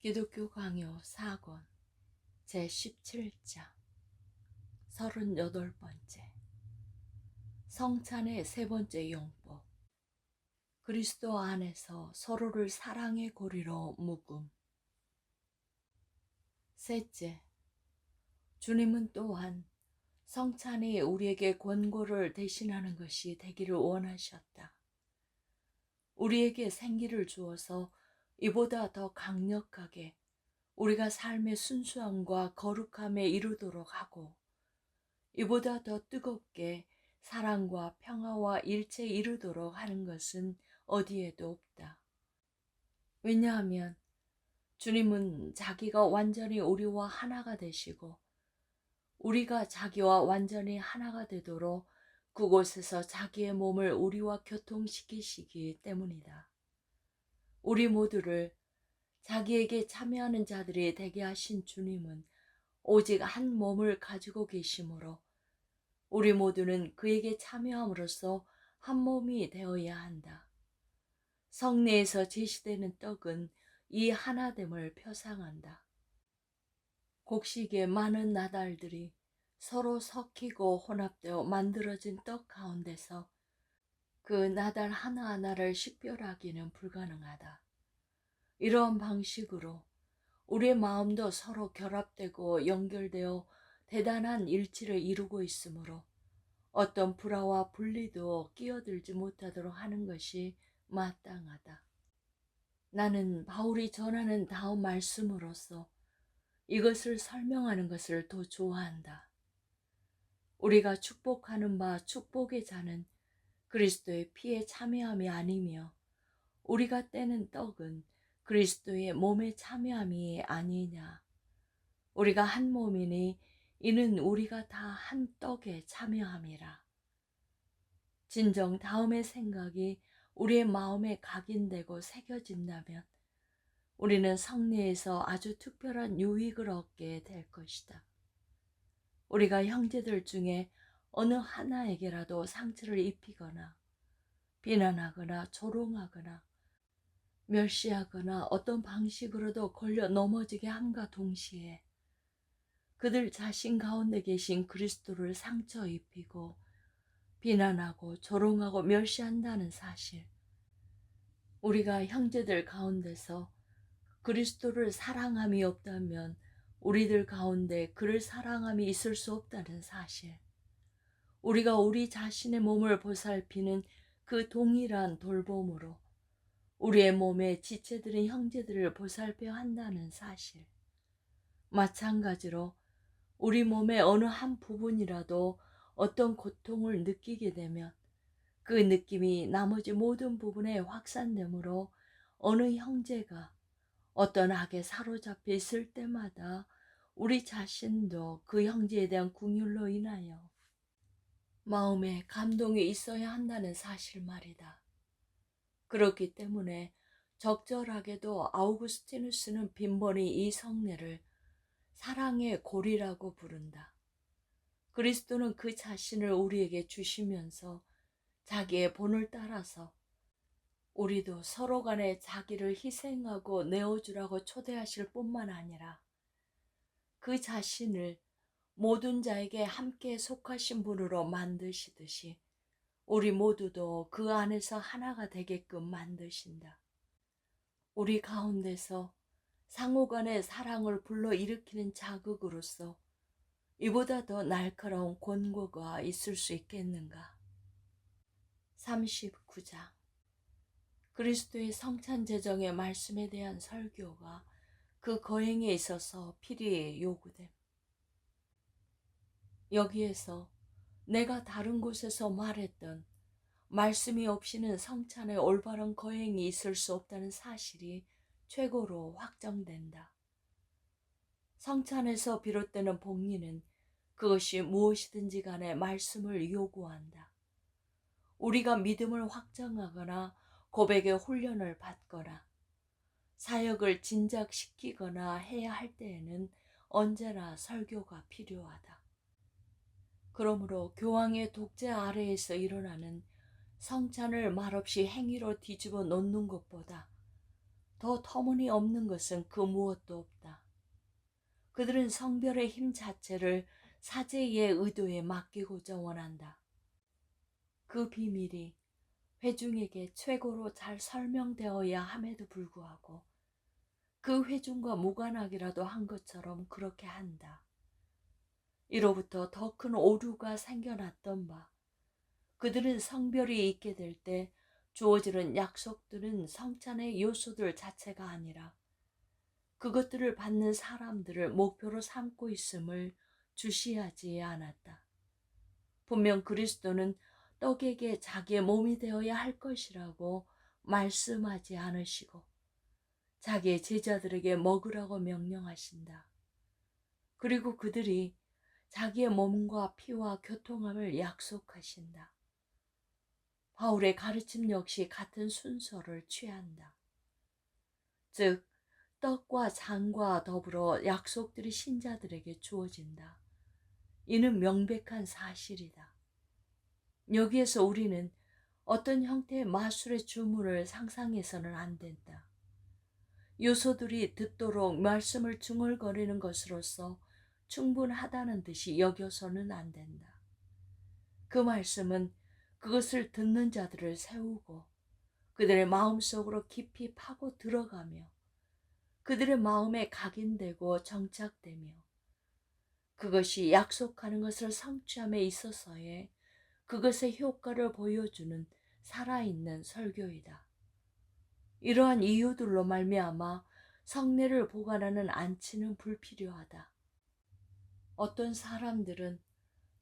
기독교 강요 4권 제17장 38번째 성찬의 세 번째 용법. 그리스도 안에서 서로를 사랑의 고리로 묶음. 셋째, 주님은 또한 성찬이 우리에게 권고를 대신하는 것이 되기를 원하셨다. 우리에게 생기를 주어서 이보다 더 강력하게 우리가 삶의 순수함과 거룩함에 이르도록 하고, 이보다 더 뜨겁게 사랑과 평화와 일체에 이르도록 하는 것은 어디에도 없다. 왜냐하면 주님은 자기가 완전히 우리와 하나가 되시고, 우리가 자기와 완전히 하나가 되도록 그곳에서 자기의 몸을 우리와 교통시키시기 때문이다. 우리 모두를 자기에게 참여하는 자들이 되게 하신 주님은 오직 한 몸을 가지고 계시므로 우리 모두는 그에게 참여함으로써 한 몸이 되어야 한다. 성례에서 제시되는 떡은 이 하나됨을 표상한다. 곡식의 많은 나달들이 서로 섞이고 혼합되어 만들어진 떡 가운데서 그 나달 하나하나를 식별하기는 불가능하다. 이러한 방식으로 우리의 마음도 서로 결합되고 연결되어 대단한 일치를 이루고 있으므로 어떤 불화와 분리도 끼어들지 못하도록 하는 것이 마땅하다. 나는 바울이 전하는 다음 말씀으로서 이것을 설명하는 것을 더 좋아한다. 우리가 축복하는 바 축복의 자는 그리스도의 피에 참여함이 아니며 우리가 떼는 떡은 그리스도의 몸에 참여함이 아니냐. 우리가 한 몸이니 이는 우리가 다 한 떡에 참여함이라. 진정 다음의 생각이 우리의 마음에 각인되고 새겨진다면 우리는 성례에서 아주 특별한 유익을 얻게 될 것이다. 우리가 형제들 중에 어느 하나에게라도 상처를 입히거나 비난하거나 조롱하거나 멸시하거나 어떤 방식으로도 걸려 넘어지게 함과 동시에 그들 자신 가운데 계신 그리스도를 상처 입히고 비난하고 조롱하고 멸시한다는 사실, 우리가 형제들 가운데서 그리스도를 사랑함이 없다면 우리들 가운데 그를 사랑함이 있을 수 없다는 사실, 우리가 우리 자신의 몸을 보살피는 그 동일한 돌봄으로 우리의 몸에 지체들인 형제들을 보살펴야 한다는 사실, 마찬가지로 우리 몸의 어느 한 부분이라도 어떤 고통을 느끼게 되면 그 느낌이 나머지 모든 부분에 확산되므로 어느 형제가 어떤 악에 사로잡혀 있을 때마다 우리 자신도 그 형제에 대한 긍휼로 인하여 마음에 감동이 있어야 한다는 사실 말이다. 그렇기 때문에 적절하게도 아우구스티누스는 빈번히 이 성례를 사랑의 고리라고 부른다. 그리스도는 그 자신을 우리에게 주시면서 자기의 본을 따라서 우리도 서로 간에 자기를 희생하고 내어주라고 초대하실 뿐만 아니라 그 자신을 모든 자에게 함께 속하신 분으로 만드시듯이 우리 모두도 그 안에서 하나가 되게끔 만드신다. 우리 가운데서 상호간의 사랑을 불러일으키는 자극으로서 이보다 더 날카로운 권고가 있을 수 있겠는가? 39장 그리스도의 성찬 제정의 말씀에 대한 설교가 그 거행에 있어서 필히 요구됨. 여기에서 내가 다른 곳에서 말했던 말씀이 없이는 성찬의 올바른 거행이 있을 수 없다는 사실이 최고로 확정된다. 성찬에서 비롯되는 복리는 그것이 무엇이든지 간에 말씀을 요구한다. 우리가 믿음을 확정하거나 고백의 훈련을 받거나 사역을 진작시키거나 해야 할 때에는 언제나 설교가 필요하다. 그러므로 교황의 독재 아래에서 일어나는 성찬을 말없이 행위로 뒤집어 놓는 것보다 더 터무니없는 것은 그 무엇도 없다. 그들은 성별의 힘 자체를 사제의 의도에 맡기고자 원한다. 그 비밀이 회중에게 최고로 잘 설명되어야 함에도 불구하고 그 회중과 무관하기라도 한 것처럼 그렇게 한다. 이로부터 더 큰 오류가 생겨났던 바, 그들은 성별이 있게 될 때 주어지는 약속들은 성찬의 요소들 자체가 아니라 그것들을 받는 사람들을 목표로 삼고 있음을 주시하지 않았다. 분명 그리스도는 떡에게 자기의 몸이 되어야 할 것이라고 말씀하지 않으시고 자기의 제자들에게 먹으라고 명령하신다. 그리고 그들이 자기의 몸과 피와 교통함을 약속하신다. 바울의 가르침 역시 같은 순서를 취한다. 즉, 떡과 잔과 더불어 약속들이 신자들에게 주어진다. 이는 명백한 사실이다. 여기에서 우리는 어떤 형태의 마술의 주문을 상상해서는 안 된다. 요소들이 듣도록 말씀을 중얼거리는 것으로서 충분하다는 듯이 여겨서는 안 된다. 그 말씀은 그것을 듣는 자들을 세우고 그들의 마음속으로 깊이 파고 들어가며 그들의 마음에 각인되고 정착되며 그것이 약속하는 것을 성취함에 있어서의 그것의 효과를 보여주는 살아있는 설교이다. 이러한 이유들로 말미암아 성례를 보관하는 안치는 불필요하다. 어떤 사람들은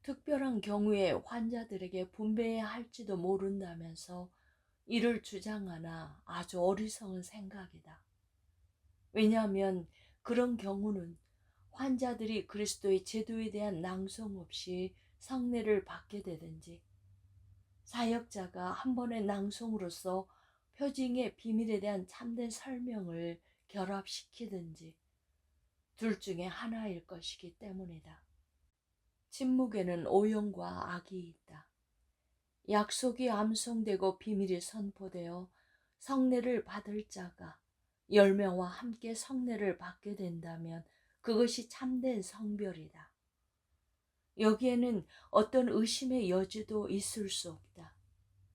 특별한 경우에 환자들에게 분배해야 할지도 모른다면서 이를 주장하나 아주 어리석은 생각이다. 왜냐하면 그런 경우는 환자들이 그리스도의 제도에 대한 낭송 없이 성례를 받게 되든지 사역자가 한 번의 낭송으로서 표징의 비밀에 대한 참된 설명을 결합시키든지 둘 중에 하나일 것이기 때문이다. 침묵에는 오용과 악이 있다. 약속이 암송되고 비밀이 선포되어 성례를 받을 자가 10명과 함께 성례를 받게 된다면 그것이 참된 성별이다. 여기에는 어떤 의심의 여지도 있을 수 없다.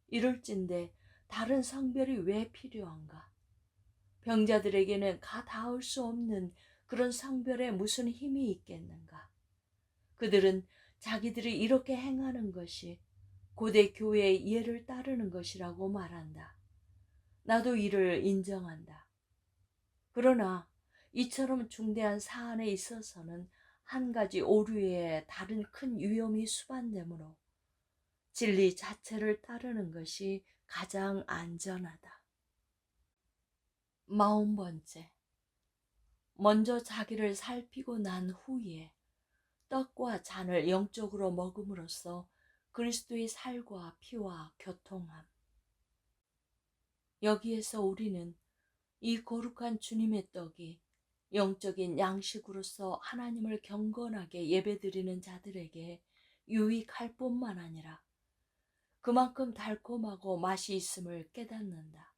이럴진데 다른 성별이 왜 필요한가? 병자들에게는 가닿을 수 없는 그런 성별에 무슨 힘이 있겠는가? 그들은 자기들이 이렇게 행하는 것이 고대 교회의 예를 따르는 것이라고 말한다. 나도 이를 인정한다. 그러나 이처럼 중대한 사안에 있어서는 한 가지 오류에 다른 큰 위험이 수반되므로 진리 자체를 따르는 것이 가장 안전하다. 40번째, 먼저 자기를 살피고 난 후에 떡과 잔을 영적으로 먹음으로써 그리스도의 살과 피와 교통함. 여기에서 우리는 이 거룩한 주님의 떡이 영적인 양식으로서 하나님을 경건하게 예배드리는 자들에게 유익할 뿐만 아니라 그만큼 달콤하고 맛이 있음을 깨닫는다.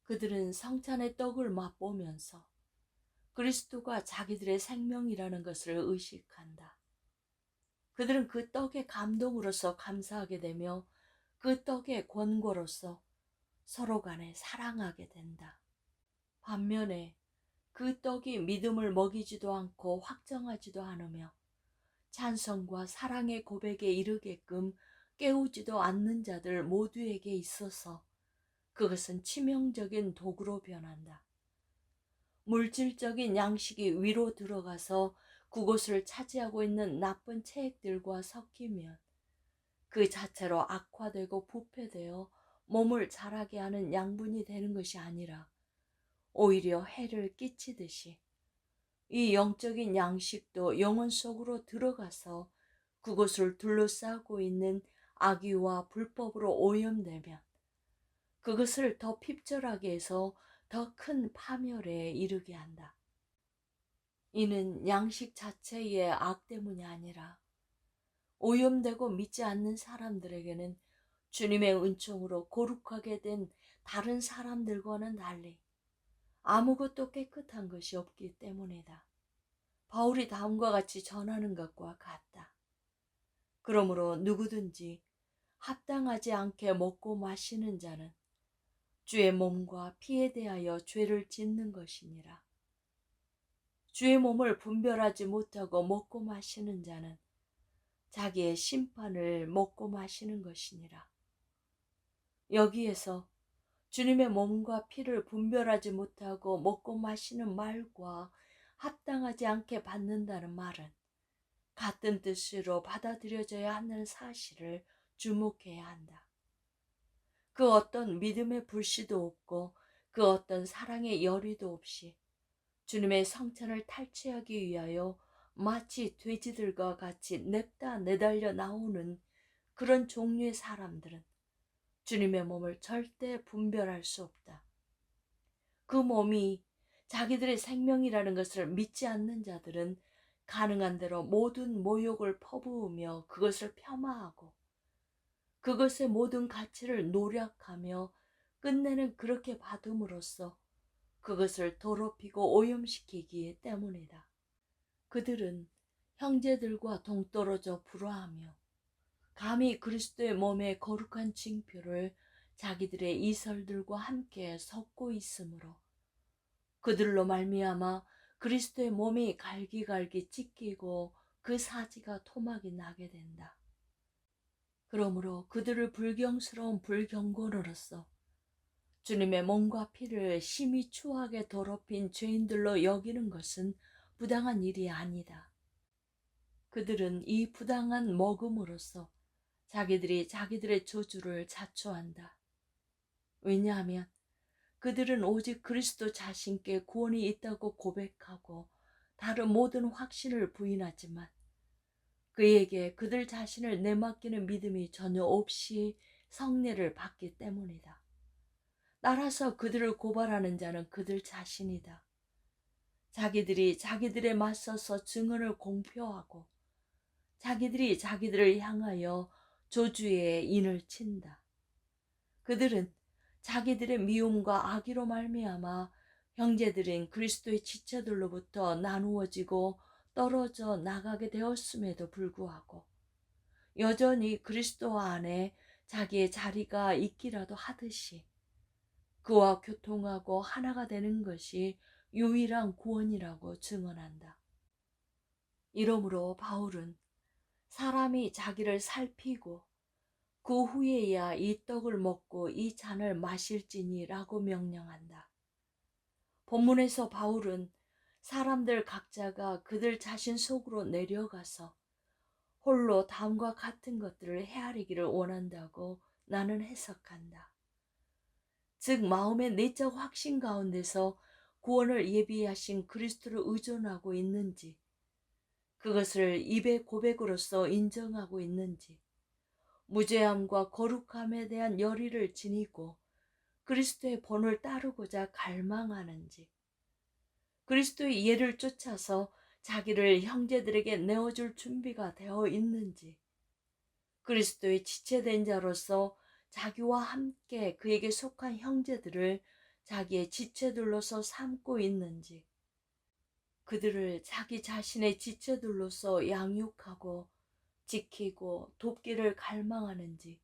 그들은 성찬의 떡을 맛보면서 그리스도가 자기들의 생명이라는 것을 의식한다. 그들은 그 떡의 감동으로서 감사하게 되며 그 떡의 권고로서 서로 간에 사랑하게 된다. 반면에 그 떡이 믿음을 먹이지도 않고 확정하지도 않으며 찬성과 사랑의 고백에 이르게끔 깨우지도 않는 자들 모두에게 있어서 그것은 치명적인 도구로 변한다. 물질적인 양식이 위로 들어가서 그곳을 차지하고 있는 나쁜 체액들과 섞이면 그 자체로 악화되고 부패되어 몸을 자라게 하는 양분이 되는 것이 아니라 오히려 해를 끼치듯이 이 영적인 양식도 영혼 속으로 들어가서 그곳을 둘러싸고 있는 악의와 불법으로 오염되면 그것을 더 핍절하게 해서 더 큰 파멸에 이르게 한다. 이는 양식 자체의 악 때문이 아니라 오염되고 믿지 않는 사람들에게는 주님의 은총으로 거룩하게 된 다른 사람들과는 달리 아무것도 깨끗한 것이 없기 때문이다. 바울이 다음과 같이 전하는 것과 같다. 그러므로 누구든지 합당하지 않게 먹고 마시는 자는 주의 몸과 피에 대하여 죄를 짓는 것이니라. 주의 몸을 분별하지 못하고 먹고 마시는 자는 자기의 심판을 먹고 마시는 것이니라. 여기에서 주님의 몸과 피를 분별하지 못하고 먹고 마시는 말과 합당하지 않게 받는다는 말은 같은 뜻으로 받아들여져야 하는 사실을 주목해야 한다. 그 어떤 믿음의 불씨도 없고 그 어떤 사랑의 열의도 없이 주님의 성찬을 탈취하기 위하여 마치 돼지들과 같이 냅다 내달려 나오는 그런 종류의 사람들은 주님의 몸을 절대 분별할 수 없다. 그 몸이 자기들의 생명이라는 것을 믿지 않는 자들은 가능한 대로 모든 모욕을 퍼부으며 그것을 폄하하고 그것의 모든 가치를 노력하며 끝내는 그렇게 받음으로써 그것을 더럽히고 오염시키기 때문이다. 그들은 형제들과 동떨어져 불화하며 감히 그리스도의 몸의 거룩한 징표를 자기들의 이설들과 함께 섞고 있으므로 그들로 말미암아 그리스도의 몸이 갈기갈기 찢기고 그 사지가 토막이 나게 된다. 그러므로 그들을 불경스러운 불경건으로서 주님의 몸과 피를 심히 추하게 더럽힌 죄인들로 여기는 것은 부당한 일이 아니다. 그들은 이 부당한 먹음으로써 자기들이 자기들의 저주를 자초한다. 왜냐하면 그들은 오직 그리스도 자신께 구원이 있다고 고백하고 다른 모든 확신을 부인하지만 그에게 그들 자신을 내맡기는 믿음이 전혀 없이 성례를 받기 때문이다. 따라서 그들을 고발하는 자는 그들 자신이다. 자기들이 자기들에 맞서서 증언을 공표하고 자기들이 자기들을 향하여 조주의 인을 친다. 그들은 자기들의 미움과 악의로 말미암아 형제들인 그리스도의 지체들로부터 나누어지고 떨어져 나가게 되었음에도 불구하고 여전히 그리스도 안에 자기의 자리가 있기라도 하듯이 그와 교통하고 하나가 되는 것이 유일한 구원이라고 증언한다. 이러므로 바울은 사람이 자기를 살피고 그 후에야 이 떡을 먹고 이 잔을 마실지니라고 명령한다. 본문에서 바울은 사람들 각자가 그들 자신 속으로 내려가서 홀로 다음과 같은 것들을 헤아리기를 원한다고 나는 해석한다. 즉 마음의 내적 확신 가운데서 구원을 예비하신 그리스도를 의존하고 있는지, 그것을 입의 고백으로서 인정하고 있는지, 무죄함과 거룩함에 대한 열의를 지니고 그리스도의 본을 따르고자 갈망하는지, 그리스도의 예를 쫓아서 자기를 형제들에게 내어줄 준비가 되어 있는지, 그리스도의 지체된 자로서 자기와 함께 그에게 속한 형제들을 자기의 지체들로서 삼고 있는지, 그들을 자기 자신의 지체들로서 양육하고 지키고 돕기를 갈망하는지,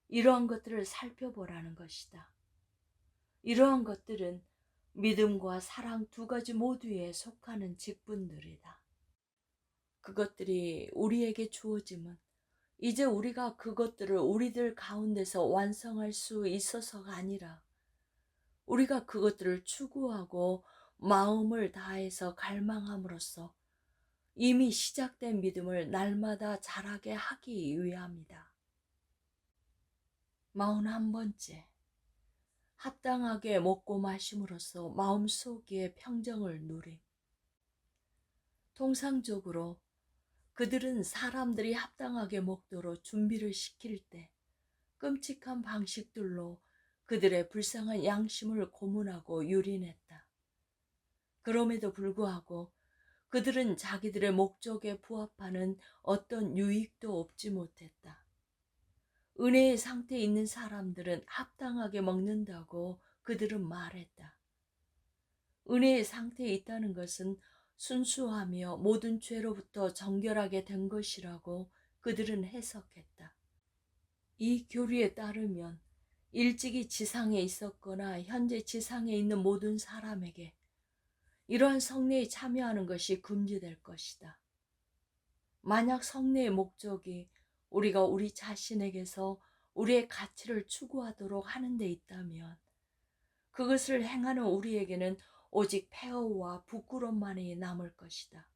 이러한 것들을 살펴보라는 것이다. 이러한 것들은 믿음과 사랑 두 가지 모두에 속하는 직분들이다. 그것들이 우리에게 주어짐은 이제 우리가 그것들을 우리들 가운데서 완성할 수 있어서가 아니라 우리가 그것들을 추구하고 마음을 다해서 갈망함으로써 이미 시작된 믿음을 날마다 자라게 하기 위함이다. 41번째, 합당하게 먹고 마심으로써 마음속의 평정을 누림. 통상적으로 그들은 사람들이 합당하게 먹도록 준비를 시킬 때 끔찍한 방식들로 그들의 불쌍한 양심을 고문하고 유린했다. 그럼에도 불구하고 그들은 자기들의 목적에 부합하는 어떤 유익도 얻지 못했다. 은혜의 상태에 있는 사람들은 합당하게 먹는다고 그들은 말했다. 은혜의 상태에 있다는 것은 순수하며 모든 죄로부터 정결하게 된 것이라고 그들은 해석했다. 이 교리에 따르면 일찍이 지상에 있었거나 현재 지상에 있는 모든 사람에게 이러한 성례에 참여하는 것이 금지될 것이다. 만약 성례의 목적이 우리가 우리 자신에게서 우리의 가치를 추구하도록 하는 데 있다면 그것을 행하는 우리에게는 오직 폐허와 부끄러움만이 남을 것이다.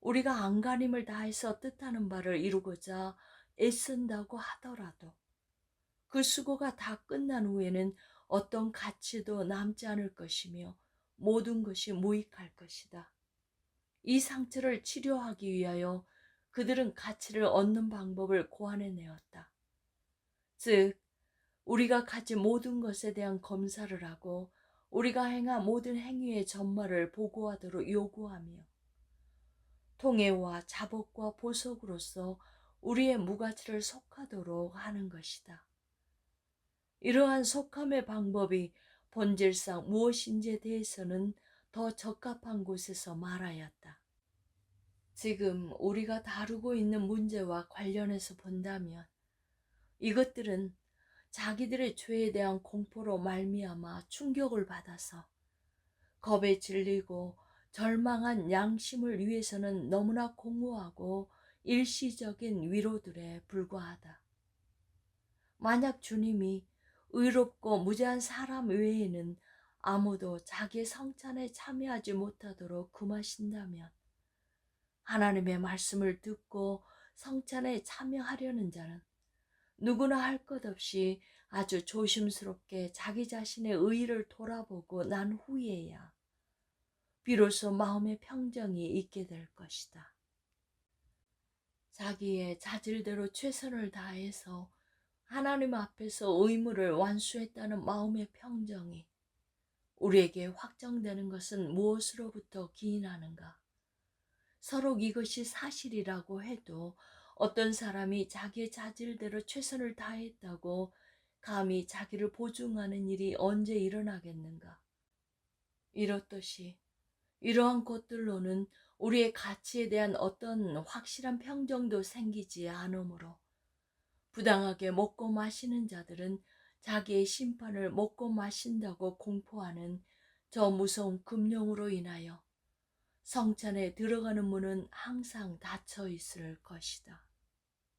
우리가 안간힘을 다해서 뜻하는 바를 이루고자 애쓴다고 하더라도 그 수고가 다 끝난 후에는 어떤 가치도 남지 않을 것이며 모든 것이 무익할 것이다. 이 상처를 치료하기 위하여 그들은 가치를 얻는 방법을 고안해내었다. 즉, 우리가 가진 모든 것에 대한 검사를 하고 우리가 행한 모든 행위의 전말을 보고하도록 요구하며 통해와 자복과 보석으로서 우리의 무가치를 속하도록 하는 것이다. 이러한 속함의 방법이 본질상 무엇인지에 대해서는 더 적합한 곳에서 말하였다. 지금 우리가 다루고 있는 문제와 관련해서 본다면 이것들은 자기들의 죄에 대한 공포로 말미암아 충격을 받아서 겁에 질리고 절망한 양심을 위해서는 너무나 공허하고 일시적인 위로들에 불과하다. 만약 주님이 의롭고 무죄한 사람 외에는 아무도 자기의 성찬에 참여하지 못하도록 금하신다면 하나님의 말씀을 듣고 성찬에 참여하려는 자는 누구나 할 것 없이 아주 조심스럽게 자기 자신의 의의를 돌아보고 난 후에야 비로소 마음의 평정이 있게 될 것이다. 자기의 자질대로 최선을 다해서 하나님 앞에서 의무를 완수했다는 마음의 평정이 우리에게 확정되는 것은 무엇으로부터 기인하는가? 서로 이것이 사실이라고 해도 어떤 사람이 자기의 자질대로 최선을 다했다고 감히 자기를 보증하는 일이 언제 일어나겠는가? 이렇듯이 이러한 것들로는 우리의 가치에 대한 어떤 확실한 평정도 생기지 않으므로 부당하게 먹고 마시는 자들은 자기의 심판을 먹고 마신다고 공포하는 저 무서운 금령으로 인하여 성찬에 들어가는 문은 항상 닫혀 있을 것이다.